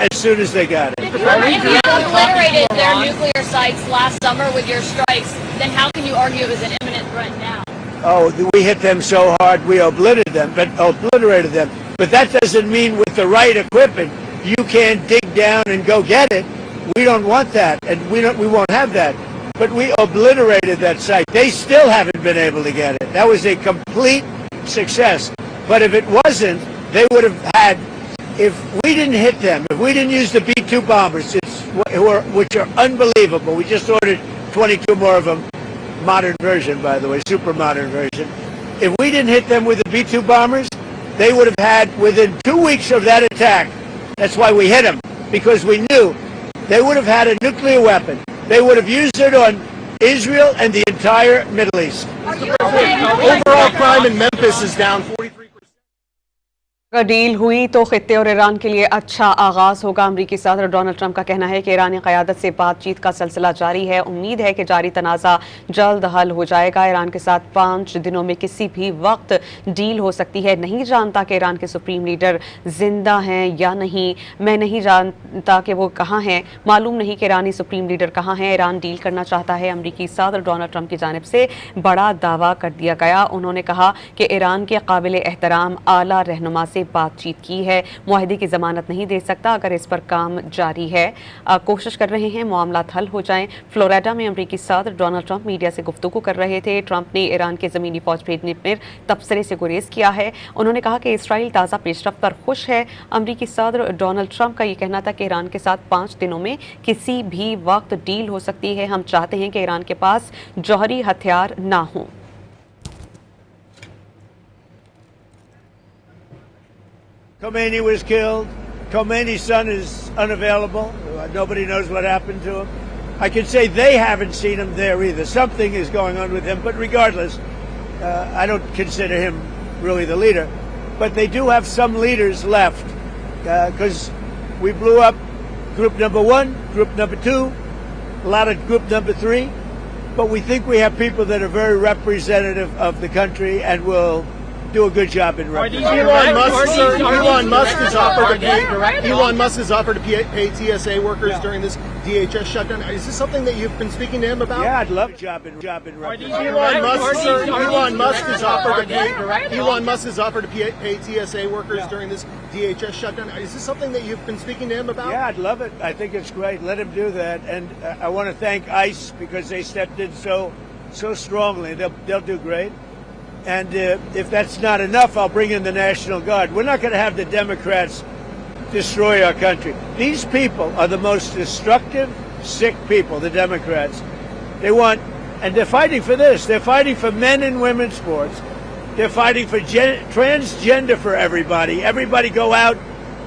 as soon as they got it. If you obliterated their nuclear sites last summer with your strikes, then how can you argue it was an imminent threat now? Oh, we hit them so hard, we obliterated them. But that doesn't mean with the right equipment, you can't dig down and go get it. We don't want that, and we won't have that. But we obliterated that site. They still haven't been able to get it. That was a complete success. But if it wasn't, they would have had, if we didn't hit them, if we didn't use the B-2 bombers, which are unbelievable. We just ordered 22 more of them, modern version, by the way, super modern version. If we didn't hit them with the B-2 bombers, they would have had, within 2 weeks of that attack, that's why we hit them, because we knew they would have had a nuclear weapon. They would have used it on Israel and the entire Middle East. Overall crime in Memphis is down 43%. अगर deal हुई तो खित्ते और Iran के लिए अच्छा आगाज होगा। अमरीकी सदर डोनाल्ड ट्रंप का कहना है कि ईरानी क़यादत से बातचीत का सिलसिला जारी है। उम्मीद है कि जारी तनाज़ा जल्द हल हो जाएगा। ईरान के साथ 5 दिनों में किसी भी वक्त डील हो सकती है। नहीं जानता कि ईरान के सुप्रीम लीडर जिंदा हैं या नहीं। मैं नहीं जानता कि वो कहाँ हैं। मालूम नहीं कि ईरानी सुप्रीम लीडर कहाँ हैं। ईरान डील करना चाहता है। अमरीकी सदर डोनाल्ड ट्रंप की जानिब से बड़ा दावा कर दिया गया। उन्होंने कहा कि ईरान के काबिल एहतराम आला रहनुमा से बातचीत की है। मुआहदे की जमानत नहीं दे सकता अगर इस पर काम जारी है। कोशिश कर रहे हैं मामला हल हो जाएं। फ्लोरिडा में अमरीकी सदर डोनाल्ड ट्रंप मीडिया से गुफ्तगू कर रहे थे। ट्रंप ने ईरान के ज़मीनी फौज भेजने पर तबसरे से गुरेज किया है। उन्होंने कहा कि इसराइल ताज़ा पेशरफ्त पर खुश है। अमरीकी सदर डोनाल्ड ट्रंप का ये कहना था कि ईरान के साथ 5 दिनों में किसी भी वक्त डील हो सकती है। हम चाहते हैं कि ईरान के पास जौहरी हथियार ना हों। Khomeini was killed. Khomeini's son is unavailable. Nobody knows what happened to him. I can say they haven't seen him there either. Something is going on with him. But regardless, I don't consider him really the leader. But they do have some leaders left because we blew up group number 1, group number 2, a lot of group number 3. But we think we have people that are very representative of the country and will do a good job in representing. Elon Musk has offered to pay TSA workers during this DHS shutdown. Is this something that you've been speaking to him about? Yeah, I'd love a job in representing. Elon Musk has offered to pay TSA workers during this DHS shutdown. Is this something that you've been speaking to him about? Yeah, I'd love it. I think it's great. Let him do that. And I want to thank ICE because they stepped in so strongly. They'll do great. And if that's not enough, I'll bring in the National Guard. We're not going to have the Democrats destroy our country. These people are the most destructive, sick people, the Democrats. They want, and they're fighting for this. They're fighting for men and women's sports. They're fighting for transgender for everybody. Everybody go out,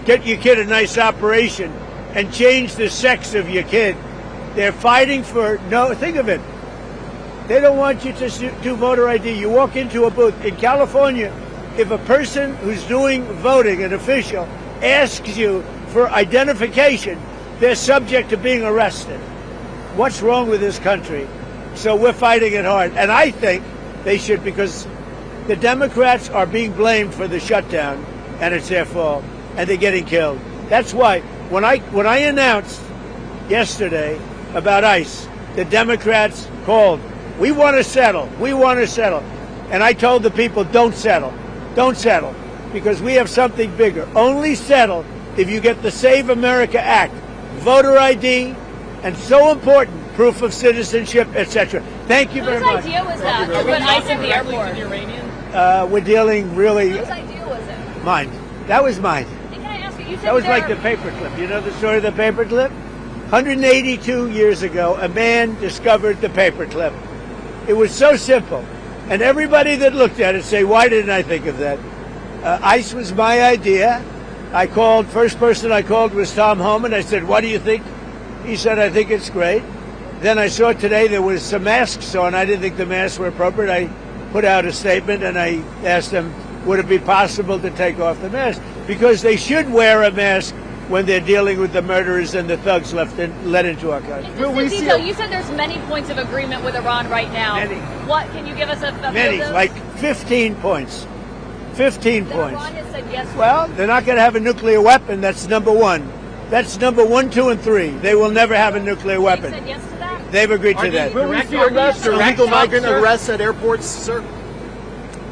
get your kid a nice operation, and change the sex of your kid. They're fighting for, think of it. They don't want you to do voter ID. You walk into a booth. In California, if a person who's doing voting, an official, asks you for identification, they're subject to being arrested. What's wrong with this country? So we're fighting it hard. And I think they should, because the Democrats are being blamed for the shutdown, and it's their fault, and they're getting killed. That's why when I announced yesterday about ICE, the Democrats called. We want to settle. We want to settle. And I told the people, don't settle. Don't settle. Because we have something bigger. Only settle if you get the Save America Act, voter ID, and so important, proof of citizenship, etc. Thank you very much. Whose idea was that to put ICE at the airport? We're dealing really... Whose idea was it? Mine. That was mine. Can I ask you, that was like the paperclip. You know the story of the paperclip? 182 years ago, a man discovered the paperclip. It was so simple. And everybody that looked at it say, why didn't I think of that? ICE was my idea. First person I called was Tom Homan. I said, what do you think? He said, I think it's great. Then I saw today there was some masks on. I didn't think the masks were appropriate. I put out a statement and I asked them, would it be possible to take off the mask? Because they should wear a mask when they're dealing with the murderers and the thugs let into our country. You said there's many points of agreement with Iran right now. Many. What, can you give us a many, like 15 points. 15 points. Iran has said yes. Well, they're not going to have a nuclear weapon. That's number 1. That's number 1, 2, and 3. They will never have a nuclear weapon. Said yes to that? They've agreed to that. Will we see arrests, illegal migrant arrests at airports, sir?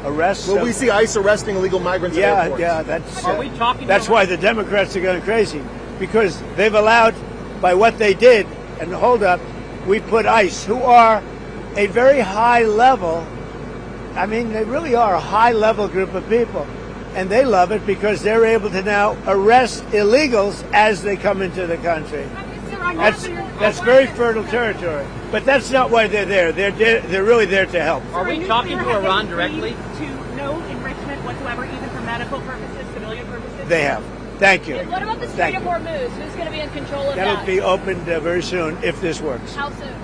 Arrests? Will we see ICE arresting illegal migrants at airports? Yeah, that's. Are we talking That's about- why the Democrats are going crazy, because they've allowed, by what they did, and hold up, we put ICE, who are a very high level. I mean, they really are a high level group of people, and they love it because they're able to now arrest illegals as they come into the country. That's very fertile territory, but that's not why they're there. They're really there to help. Are we talking to Iran directly? To no enrichment whatsoever, even for medical purposes, civilian purposes? They have. Thank you. What about the Strait of Hormuz? Who's going to be in control of That'll that? be opened very soon if this works. How soon?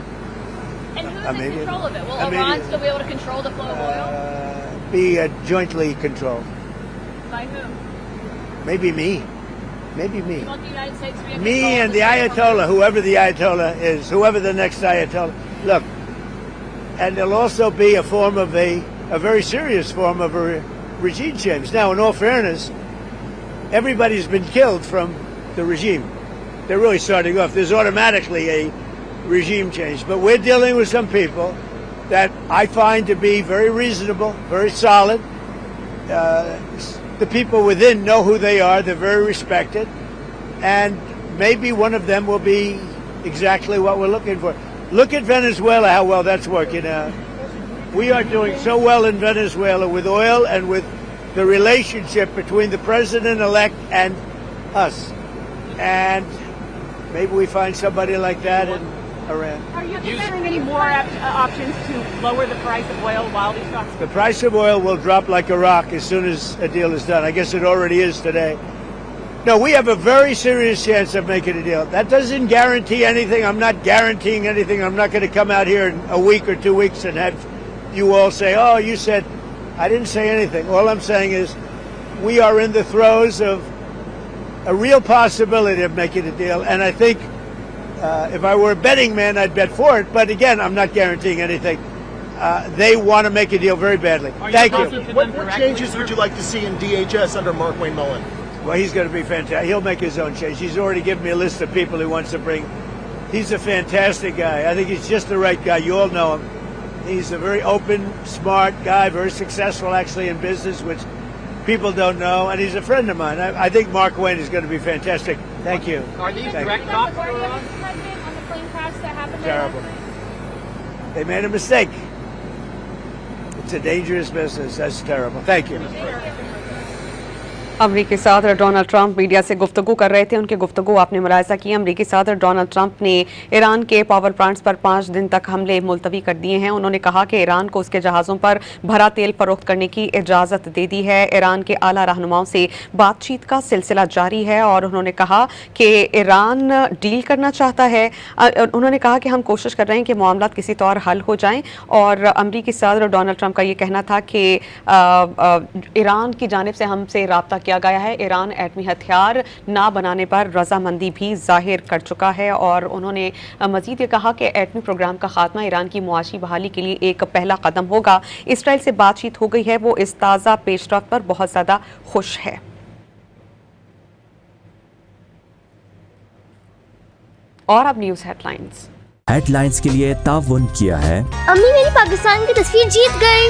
And who's in Immediately. control of it? Will Immediately. Iran still be able to control the flow of oil? Be jointly controlled. By whom? Maybe me. Maybe me. You want the United States to be in Me control and of the Strait of Hormuz? Ayatollah, whoever the Ayatollah is, whoever the next Ayatollah. Look, and there'll also be a form of a very serious form of a regime change. Now, in all fairness, everybody's been killed from the regime. They're really starting off. There's automatically a regime change. But we're dealing with some people that I find to be very reasonable, very solid. The people within know who they are. They're very respected. And maybe one of them will be exactly what we're looking for. Look at Venezuela, how well that's working out. We are doing so well in Venezuela with oil and with the relationship between the president-elect and us. And maybe we find somebody like that in Iran. Are you considering any more options to lower the price of oil while these talks? The price of oil will drop like a rock as soon as a deal is done. I guess it already is today. No, we have a very serious chance of making a deal. That doesn't guarantee anything. I'm not guaranteeing anything. I'm not going to come out here in a week or 2 weeks and have you all say, oh, you said. I didn't say anything. All I'm saying is we are in the throes of a real possibility of making a deal. And I think if I were a betting man, I'd bet for it. But again, I'm not guaranteeing anything. They want to make a deal very badly. Thank you. What changes would you like to see in DHS under Mark Wayne Mullen? Well, he's going to be fantastic. He'll make his own change. He's already given me a list of people he wants to bring. He's a fantastic guy. I think he's just the right guy. You all know him. He's a very open, smart guy, very successful actually in business, which people don't know. And he's a friend of mine. I think Mark Wayne is going to be fantastic. Thank you. Are these Thank direct you. talks to President Iran? on the plane crash that happened there Terrible. last night? They made a mistake. It's a dangerous business. That's terrible. Thank you. अमरीकी सदर Donald Trump media से गुफ्तगू कर रहे थे। उनकी गुफ्तगू आपने मुलाहिजा की। अमरीकी सदर डोनाल्ड ट्रंप ने ईरान के पावर प्लांट्स पर 5 दिन तक हमले मुलतवी कर दिए हैं। उन्होंने कहा कि ईरान को उसके जहाज़ों पर भरा तेल फरोख्त करने की इजाज़त दे दी है। ईरान के आला रहनुमाओं से बातचीत का सिलसिला जारी है और उन्होंने कहा कि ईरान डील करना चाहता है। उन्होंने कहा कि हम कोशिश कर रहे हैं कि मामलात किसी तौर हल हो जाएं। और अमरीकी सदर डोनाल्ड ट्रंप का ये कहना था कि ईरान की जानिब से हमसे रब्ता किया गया है। ईरान एटमी हथियार ना बनाने पर रजामंदी भी जाहिर कर चुका है और उन्होंने मजीद ये कहा कि एटमी प्रोग्राम का खात्मा ईरान की मुआशी बहाली के लिए एक पहला कदम होगा। इसराइल से बातचीत हो गई है, वो इस ताज़ा पेशरफ्त पर बहुत ज़्यादा खुश है। और अब न्यूज़ हेडलाइंस के लिए ताउन किया है। अम्मी मेरी पाकिस्तान की तस्वीर जीत गई।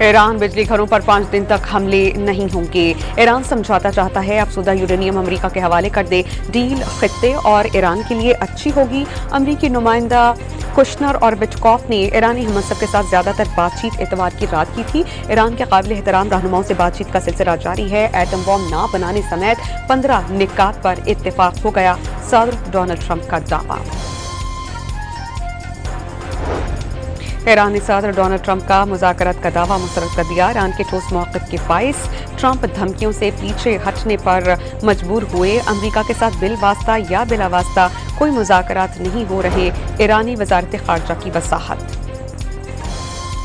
ईरान बिजली घरों पर 5 दिन तक हमले नहीं होंगे। ईरान समझौता चाहता है, अफसुदा यूरेनियम अमेरिका के हवाले कर दे। डील खित्ते और ईरान के लिए अच्छी होगी। अमेरिकी नुमाइंदा कुशनर और विटकॉफ ने ईरानी हमसब के साथ ज्यादातर बातचीत इतवार की रात की थी। ईरान के काबिल एहतराम रहनुमाओं से बातचीत का सिलसिला जारी है। एटम बॉम्ब ना बनाने समेत 15 निकात पर इत्तेफाक हो गया। सदर डोनाल्ड ट्रंप का दावा। ईरानी सदर डोनाल्ड ट्रंप का मुज़ाकरात का दावा मुस्तरद कर दिया। ईरान के ठोस मौक़िफ़ के बाइस ट्रंप धमकियों से पीछे हटने पर मजबूर हुए। अमेरिका के साथ बिल वास्ता या बिला वास्ता कोई मुज़ाकरात नहीं हो रहे। ईरानी वज़ारत ख़ारजा की वसाहत।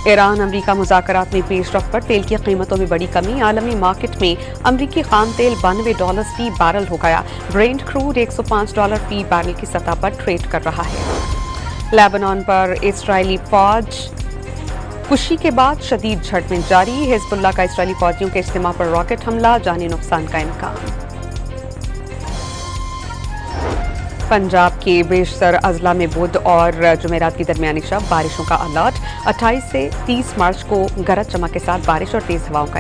ईरान अमेरिका मुज़ाकरात में पेशरफ्त पर तेल की कीमतों में बड़ी कमी। आलमी मार्केट में अमेरिकी खाम तेल $92 फी बैरल हो गया। ब्रेंट क्रूड $105 फी बैरल की सतह पर ट्रेड कर रहा है। लेबनान पर इस्राएली फौज कुशी के बाद शदीद झड़पें जारी। हिजबुल्लाह का इस्राएली फौजियों के इज्तिमा पर रॉकेट हमला, जानी नुकसान का इम्कान। पंजाब के बेशतर अजला में बुध और जुमेरात की दरमियानी शब बारिशों का अलर्ट। 28 से 30 मार्च को गरज चमक के साथ बारिश और तेज हवाओं का